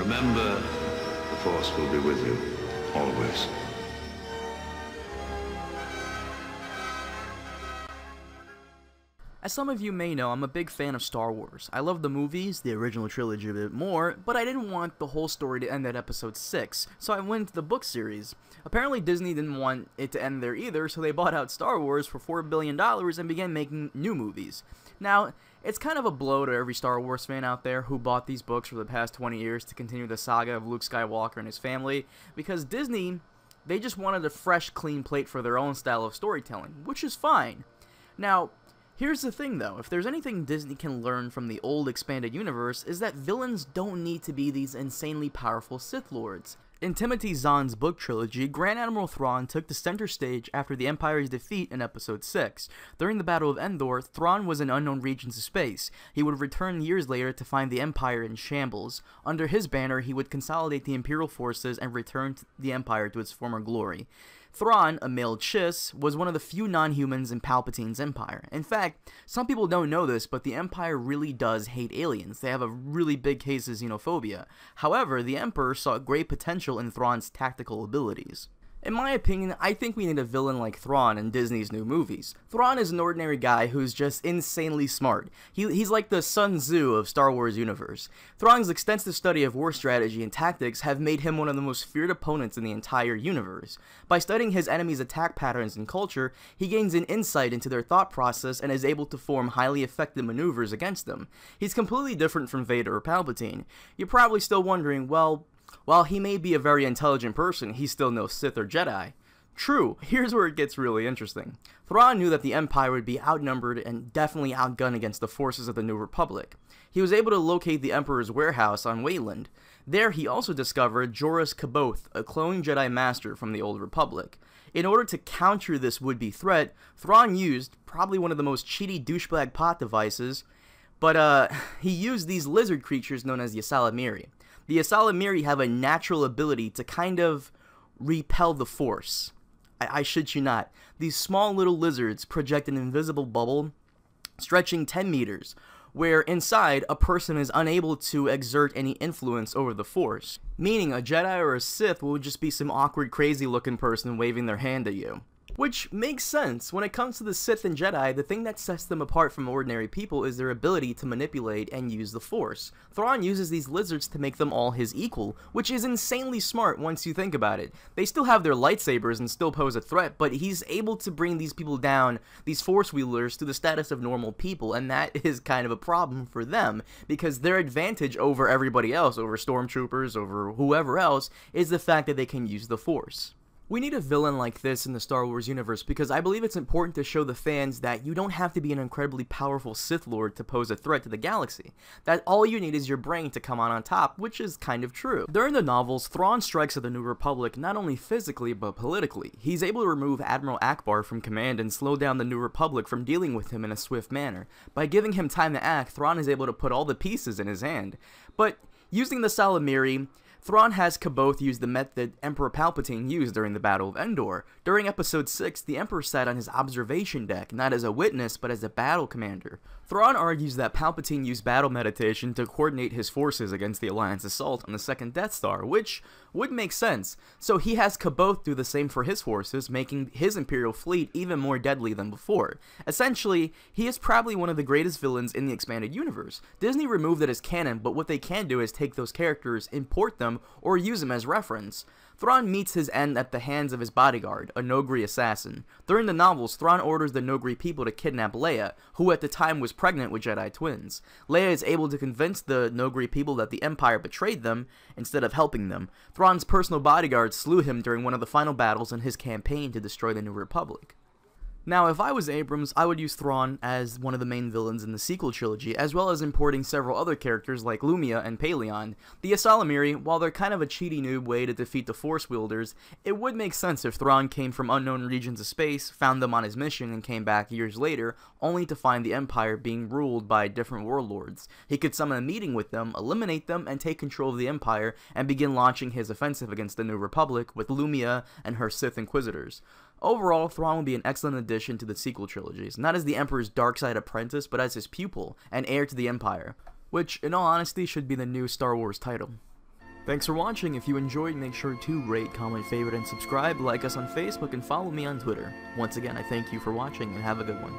Remember, the Force will be with you, always. As some of you may know, I'm a big fan of Star Wars. I love the movies, the original trilogy a bit more, but I didn't want the whole story to end at episode 6, so I went to the book series. Apparently Disney didn't want it to end there either, so they bought out Star Wars for $4 billion and began making new movies. Now, it's kind of a blow to every Star Wars fan out there who bought these books for the past 20 years to continue the saga of Luke Skywalker and his family, because Disney, they just wanted a fresh, clean plate for their own style of storytelling, which is fine. Now, here's the thing though, if there's anything Disney can learn from the old expanded universe is that villains don't need to be these insanely powerful Sith Lords. In Timothy Zahn's book trilogy, Grand Admiral Thrawn took the center stage after the Empire's defeat in Episode 6. During the Battle of Endor, Thrawn was in unknown regions of space. He would return years later to find the Empire in shambles. Under his banner, he would consolidate the Imperial forces and return the Empire to its former glory. Thrawn, a male Chiss, was one of the few non-humans in Palpatine's Empire. In fact, some people don't know this, but the Empire really does hate aliens. They have a really big case of xenophobia. However, the Emperor saw great potential in Thrawn's tactical abilities. In my opinion, I think we need a villain like Thrawn in Disney's new movies. Thrawn is an ordinary guy who's just insanely smart. He's like the Sun Tzu of Star Wars universe. Thrawn's extensive study of war strategy and tactics have made him one of the most feared opponents in the entire universe. By studying his enemies' attack patterns and culture, he gains an insight into their thought process and is able to form highly effective maneuvers against them. He's completely different from Vader or Palpatine. You're probably still wondering, well, while he may be a very intelligent person, he's still no Sith or Jedi. True, here's where it gets really interesting. Thrawn knew that the Empire would be outnumbered and definitely outgunned against the forces of the New Republic. He was able to locate the Emperor's warehouse on Wayland. There he also discovered Joruus C'baoth, a clone Jedi Master from the Old Republic. In order to counter this would-be threat, Thrawn used probably one of the most cheaty douchebag plot devices, but he used these lizard creatures known as Ysalamiri. The Ysalamiri have a natural ability to kind of repel the Force. I shit you not. These small little lizards project an invisible bubble stretching 10 meters, where inside a person is unable to exert any influence over the Force. Meaning a Jedi or a Sith will just be some awkward crazy looking person waving their hand at you. Which makes sense. When it comes to the Sith and Jedi, the thing that sets them apart from ordinary people is their ability to manipulate and use the Force. Thrawn uses these lizards to make them all his equal, which is insanely smart once you think about it. They still have their lightsabers and still pose a threat, but he's able to bring these people down, these Force wielders, to the status of normal people, and that is kind of a problem for them, because their advantage over everybody else, over stormtroopers, over whoever else, is the fact that they can use the Force. We need a villain like this in the Star Wars universe because I believe it's important to show the fans that you don't have to be an incredibly powerful Sith Lord to pose a threat to the galaxy. That all you need is your brain to come out on top, which is kind of true. During the novels, Thrawn strikes at the New Republic not only physically but politically. He's able to remove Admiral Akbar from command and slow down the New Republic from dealing with him in a swift manner. By giving him time to act, Thrawn is able to put all the pieces in his hand. But using the Ysalamiri, Thrawn has C'baoth use the method Emperor Palpatine used during the Battle of Endor. During Episode 6, the Emperor sat on his observation deck, not as a witness, but as a battle commander. Thrawn argues that Palpatine used battle meditation to coordinate his forces against the Alliance assault on the second Death Star, which would make sense. So he has C'baoth do the same for his forces, making his Imperial fleet even more deadly than before. Essentially, he is probably one of the greatest villains in the expanded universe. Disney removed it as canon, but what they can do is take those characters, import them, or use them as reference. Thrawn meets his end at the hands of his bodyguard, a Noghri assassin. During the novels, Thrawn orders the Noghri people to kidnap Leia, who at the time was pregnant with Jedi twins. Leia is able to convince the Noghri people that the Empire betrayed them instead of helping them. Thrawn's personal bodyguard slew him during one of the final battles in his campaign to destroy the New Republic. Now, if I was Abrams, I would use Thrawn as one of the main villains in the sequel trilogy, as well as importing several other characters like Lumia and Paleon. The Ysalamiri, while they're kind of a cheaty noob way to defeat the Force wielders, it would make sense if Thrawn came from unknown regions of space, found them on his mission, and came back years later, only to find the Empire being ruled by different warlords. He could summon a meeting with them, eliminate them, and take control of the Empire, and begin launching his offensive against the New Republic with Lumia and her Sith Inquisitors. Overall, Thrawn would be an excellent addition to the sequel trilogies, not as the Emperor's dark side apprentice, but as his pupil, and heir to the Empire, which, in all honesty, should be the new Star Wars title. Thanks for watching. If you enjoyed, make sure to rate, comment, favorite, and subscribe. Like us on Facebook and follow me on Twitter. Once again, I thank you for watching and have a good one.